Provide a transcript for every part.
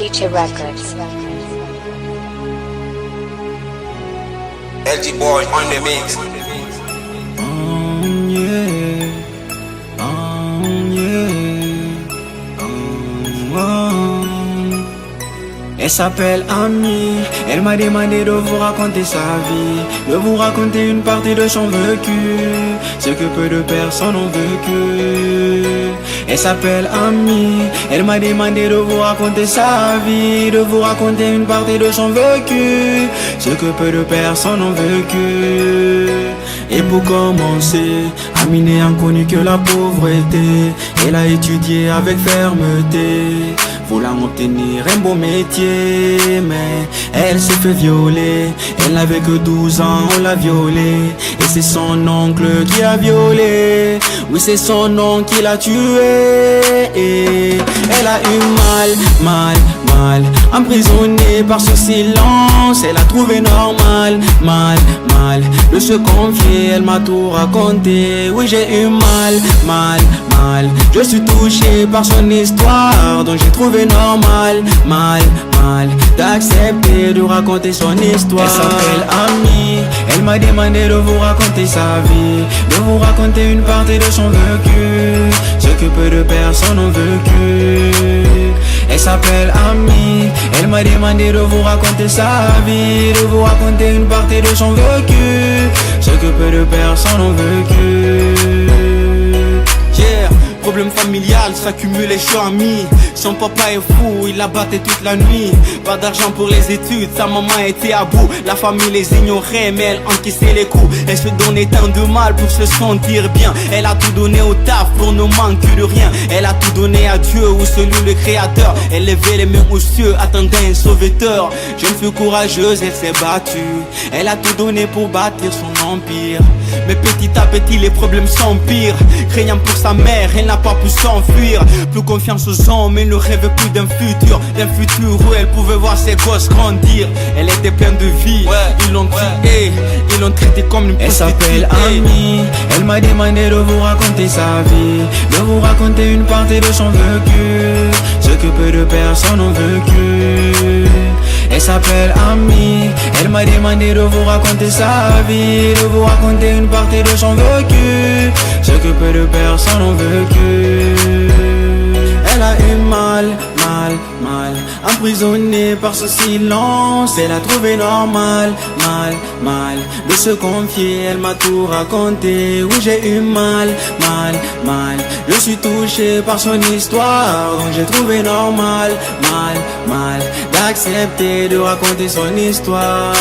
Chicha Records. LG Boy on the mix. Elle s'appelle Ami, elle m'a demandé de vous raconter sa vie, de vous raconter une partie de son vécu, ce que peu de personnes ont vécu. Elle s'appelle Ami, elle m'a demandé de vous raconter sa vie, de vous raconter une partie de son vécu, ce que peu de personnes ont vécu. Et pour commencer, Ami n'ayant connu que la pauvreté, elle a étudié avec fermeté, voulant obtenir un beau métier, mais elle s'est fait violer. Elle n'avait que 12 ans, on l'a violée, et c'est son oncle qui a violé. Oui, c'est son oncle qui l'a tué. Et elle a eu mal, emprisonnée par ce silence. Elle a trouvé normal, mal de se confier. Elle m'a tout raconté. Oui, j'ai eu mal, je suis touché par son histoire, donc j'ai trouvé normal, d'accepter de raconter son histoire. Elle s'appelle Ami, elle m'a demandé de vous raconter sa vie, de vous raconter une partie de son vécu, ce que peu de personnes ont vécu. Elle s'appelle Ami, elle m'a demandé de vous raconter sa vie, de vous raconter une partie de son vécu, ce que peu de personnes ont vécu. Yeah. Problème familial s'accumule et je suis ami. Son papa est fou, il la battait toute la nuit. Pas d'argent pour les études, sa maman était à bout. La famille les ignorait mais elle encaissait les coups. Elle se donnait tant de mal pour se sentir bien. Elle a tout donné au taf pour ne manquer de rien. Elle a tout donné à Dieu ou celui le créateur. Elle levait les mains aux cieux, attendait un sauveteur. Jeune fille courageuse, elle s'est battue. Elle a tout donné pour bâtir son empire. Mais petit à petit les problèmes s'empirent. Craignant pour sa mère, elle n'a pas pu s'enfuir. Plus confiance aux hommes, elle ne rêvait plus d'un futur où elle pouvait voir ses gosses grandir. Elle était pleine de vie, ils l'ont tuée, ils l'ont traitée comme une prostituée. Elle s'appelle Ami, elle m'a demandé de vous raconter sa vie, de vous raconter une partie de son vécu, ce que peu de personnes ont vécu. Elle s'appelle Ami, elle m'a demandé de vous raconter sa vie, de vous raconter une partie de son vécu, ce que peu de personnes ont vécu. Elle a eu mal, emprisonnée par ce silence. Elle a trouvé normal, de se confier. Elle m'a tout raconté. Oui, j'ai eu mal, je suis touché par son histoire, donc j'ai trouvé normal, d'accepter de raconter son histoire.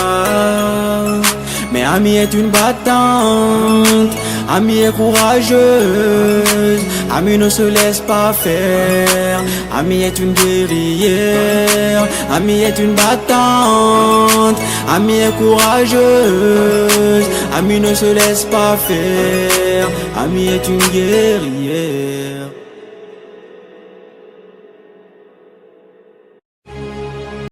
Mais Ami est une battante, Ami est courageuse, Ami ne se laisse pas faire, Ami est une guerrière, Ami est une battante, Ami est courageuse, Ami ne se laisse pas faire, Ami est une guerrière.